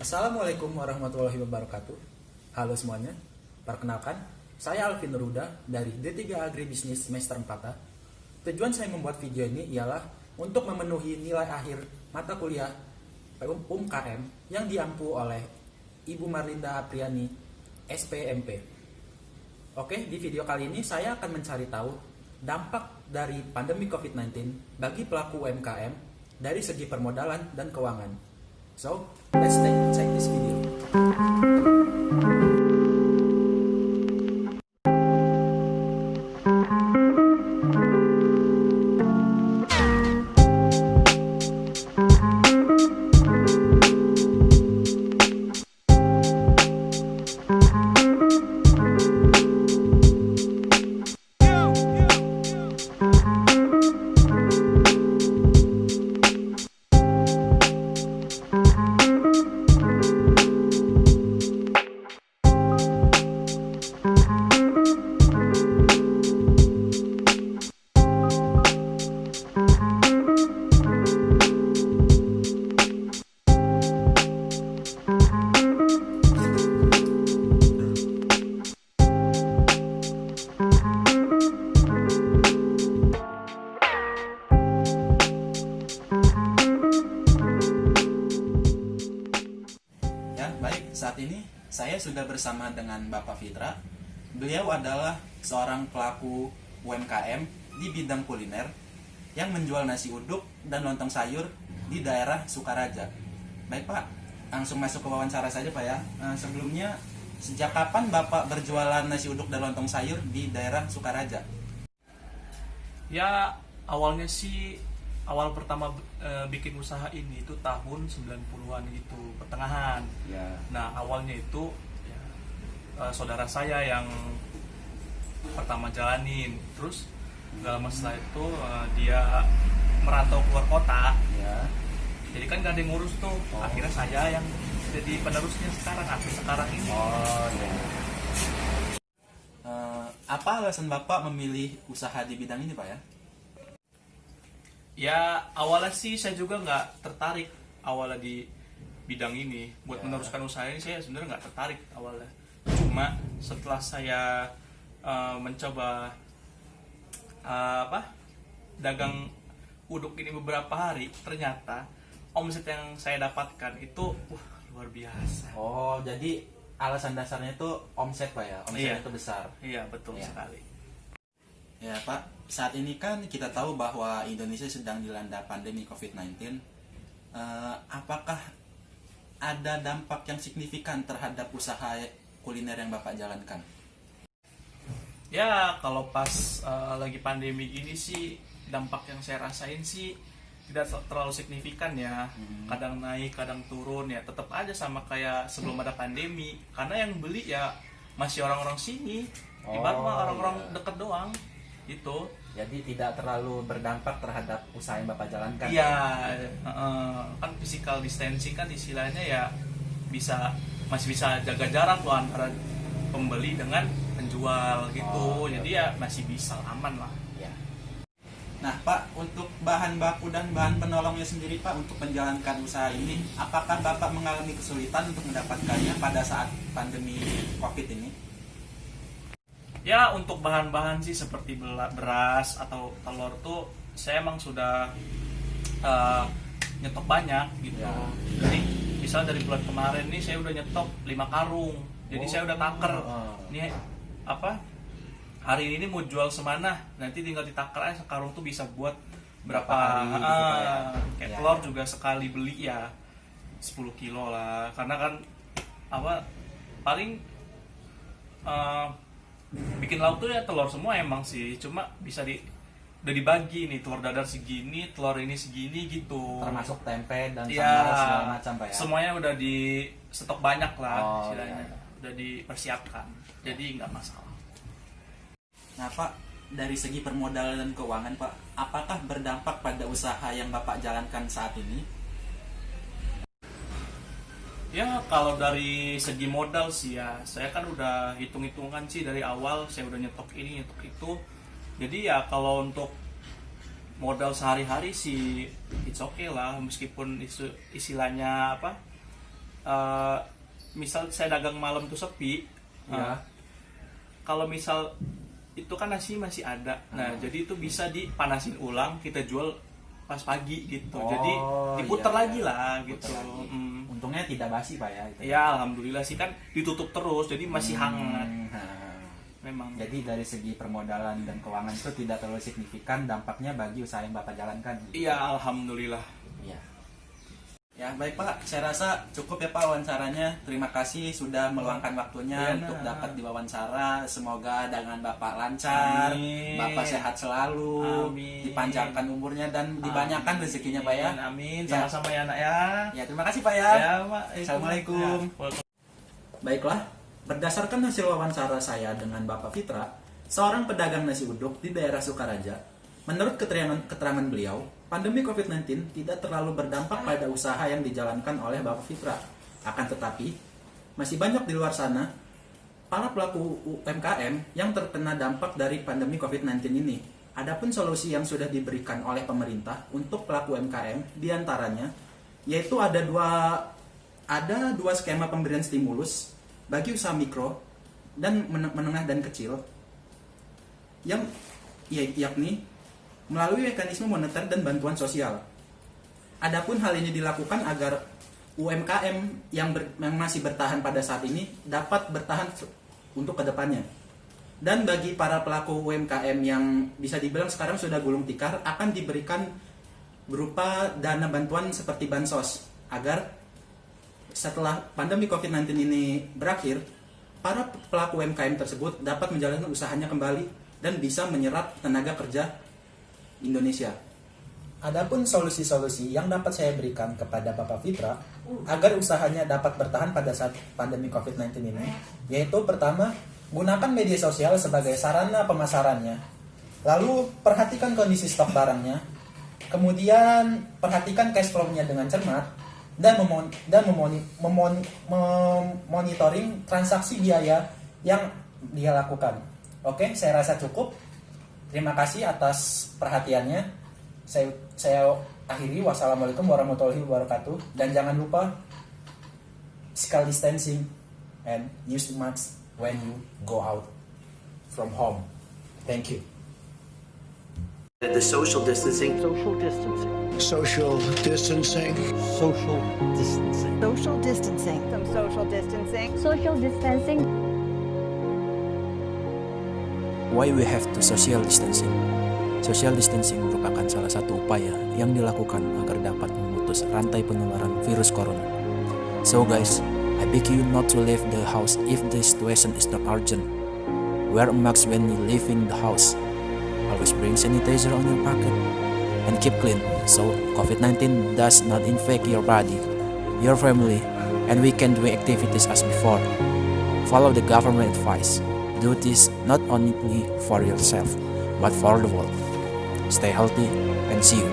Assalamualaikum warahmatullahi wabarakatuh. Halo semuanya, perkenalkan, saya Alvin Ruda dari D3 Agribisnis semester 4A. Tujuan saya membuat video ini ialah untuk memenuhi nilai akhir mata kuliah UMKM yang diampu oleh Ibu Marlinda Apriani, SPMP. Oke, di video kali ini saya akan mencari tahu dampak dari pandemi COVID-19 bagi pelaku UMKM dari segi permodalan dan keuangan. So, let's check this video. Baik, saat ini saya sudah bersama dengan Bapak Fitra. Beliau adalah seorang pelaku UMKM di bidang kuliner yang menjual nasi uduk dan lontong sayur di daerah Sukaraja. Baik Pak, langsung masuk ke wawancara saja Pak ya. Sebelumnya, sejak kapan Bapak berjualan nasi uduk dan lontong sayur di daerah Sukaraja? Ya, awalnya sih awal pertama bikin usaha ini itu tahun 90-an gitu, pertengahan. Ya. Nah, awalnya itu ya, saudara saya yang pertama jalanin. Terus gak lama setelah itu dia merantau keluar kota. Ya. Jadi kan gak ada yang ngurus tuh. Akhirnya saya yang jadi penerusnya sekarang ini. Oh ya. Apa alasan Bapak memilih usaha di bidang ini Pak ya? Ya, awalnya sih saya juga nggak tertarik awalnya di bidang ini. Buat meneruskan usaha ini saya sebenarnya nggak tertarik awalnya. Cuma setelah saya mencoba dagang uduk ini beberapa hari, ternyata omset yang saya dapatkan itu luar biasa. Oh, jadi alasan dasarnya itu omset Pak ya? Omsetnya itu besar. Iya, betul sekali. Ya Pak, saat ini kan kita tahu bahwa Indonesia sedang dilanda pandemi COVID-19. Apakah ada dampak yang signifikan terhadap usaha kuliner yang Bapak jalankan? Ya, kalau pas lagi pandemi gini sih, dampak yang saya rasain sih tidak terlalu signifikan ya. Kadang naik, kadang turun ya. Tetap aja sama kayak sebelum ada pandemi. Karena yang beli ya masih orang-orang sini. Ibarat orang-orang deket doang. Gitu. Jadi tidak terlalu berdampak terhadap usaha yang Bapak jalankan? Iya, kan physical distancing kan istilahnya ya masih bisa jaga jarak loh antara pembeli dengan penjual gitu. Jadi ya masih bisa aman lah. Ya. Nah Pak, untuk bahan baku dan bahan penolongnya sendiri Pak untuk menjalankan usaha ini, apakah Bapak mengalami kesulitan untuk mendapatkannya pada saat pandemi COVID ini? Ya, untuk bahan-bahan sih seperti beras atau telur tuh saya emang sudah nyetok banyak gitu. Jadi misal dari bulan kemarin nih saya udah nyetok 5 karung. Jadi saya udah taker. Ini hari ini mau jual semana, nanti tinggal ditaker aja sekarung tuh bisa buat berapa hari gitu, kayak telur juga sekali beli ya 10 kilo lah. Karena kan paling bikin lauk tuh ya telur semua emang sih, cuma bisa udah dibagi nih, telur dadar segini, telur ini segini gitu. Termasuk tempe dan sambal segala macam Pak ya? Semuanya udah di stok banyak lah istilahnya. Udah dipersiapkan, jadi nggak masalah. Nah Pak, dari segi permodalan dan keuangan Pak, apakah berdampak pada usaha yang Bapak jalankan saat ini? Ya, kalau dari segi modal sih ya, saya kan udah hitung-hitungan sih dari awal, saya udah nyetok ini, nyetok itu. Jadi ya kalau untuk modal sehari-hari sih it's okay lah, meskipun istilahnya misal saya dagang malam tuh sepi, Ya. kalau misal itu kan nasi masih ada, nah jadi itu bisa dipanasin ulang, kita jual pas pagi gitu. Jadi diputar iya, lagi iya. lah Putar gitu. lagi. Mm. Untungnya tidak basi Pak ya itu. Ya alhamdulillah sih, kan ditutup terus, jadi masih hangat. Nah, Memang. jadi dari segi permodalan dan keuangan itu tidak terlalu signifikan dampaknya bagi usaha yang Bapak jalankan. Iya alhamdulillah. Iya. Ya baik Pak, saya rasa cukup ya Pak wawancaranya. Terima kasih sudah meluangkan waktunya Iya, untuk nah. dapat diwawancara. Semoga dagangan Bapak lancar, Amin. Bapak sehat selalu, Amin. dipanjangkan umurnya dan dibanyakan rezekinya Pak ya. Amin. Ya. Sama-sama ya anak ya. Ya terima kasih Pak ya. Ya, Pak. Assalamualaikum. Ya. Baiklah, berdasarkan hasil wawancara saya dengan Bapak Fitra, seorang pedagang nasi uduk di daerah Sukaraja, menurut keterangan beliau, pandemi COVID-19 tidak terlalu berdampak pada usaha yang dijalankan oleh Bapak Fitra. Akan tetapi, masih banyak di luar sana para pelaku UMKM yang terkena dampak dari pandemi COVID-19 ini. Adapun solusi yang sudah diberikan oleh pemerintah untuk pelaku UMKM diantaranya yaitu ada dua skema pemberian stimulus bagi usaha mikro dan menengah dan kecil yang yakni melalui mekanisme moneter dan bantuan sosial. Adapun hal ini dilakukan agar UMKM yang masih bertahan pada saat ini dapat bertahan untuk kedepannya. Dan bagi para pelaku UMKM yang bisa dibilang sekarang sudah gulung tikar akan diberikan berupa dana bantuan seperti bansos agar setelah pandemi COVID-19 ini berakhir, para pelaku UMKM tersebut dapat menjalankan usahanya kembali dan bisa menyerap tenaga kerja Indonesia. Adapun solusi-solusi yang dapat saya berikan kepada Bapak Fitra agar usahanya dapat bertahan pada saat pandemi COVID-19 ini, yaitu pertama, gunakan media sosial sebagai sarana pemasarannya. Lalu, perhatikan kondisi stok barangnya. Kemudian, perhatikan cash flow-nya dengan cermat dan memonitoring transaksi biaya yang dia lakukan. Oke, saya rasa cukup. Terima kasih atas perhatiannya. Saya akhiri. Wassalamualaikum warahmatullahi wabarakatuh. Dan jangan lupa physical distancing and use mask when you go out from home. Thank you. The social distancing. Social distancing. Social distancing. Social distancing. Social distancing. Some social distancing. Social distancing. Why we have to social distancing? Social distancing merupakan salah satu upaya yang dilakukan agar dapat memutus rantai penularan virus corona. So guys, I beg you not to leave the house if the situation is not urgent. Wear a mask when you leaving the house. Always bring sanitizer on your pocket and keep clean so COVID-19 does not infect your body, your family, and we can do activities as before. Follow the government advice. Do this not only for yourself, but for the world. Stay healthy and see you.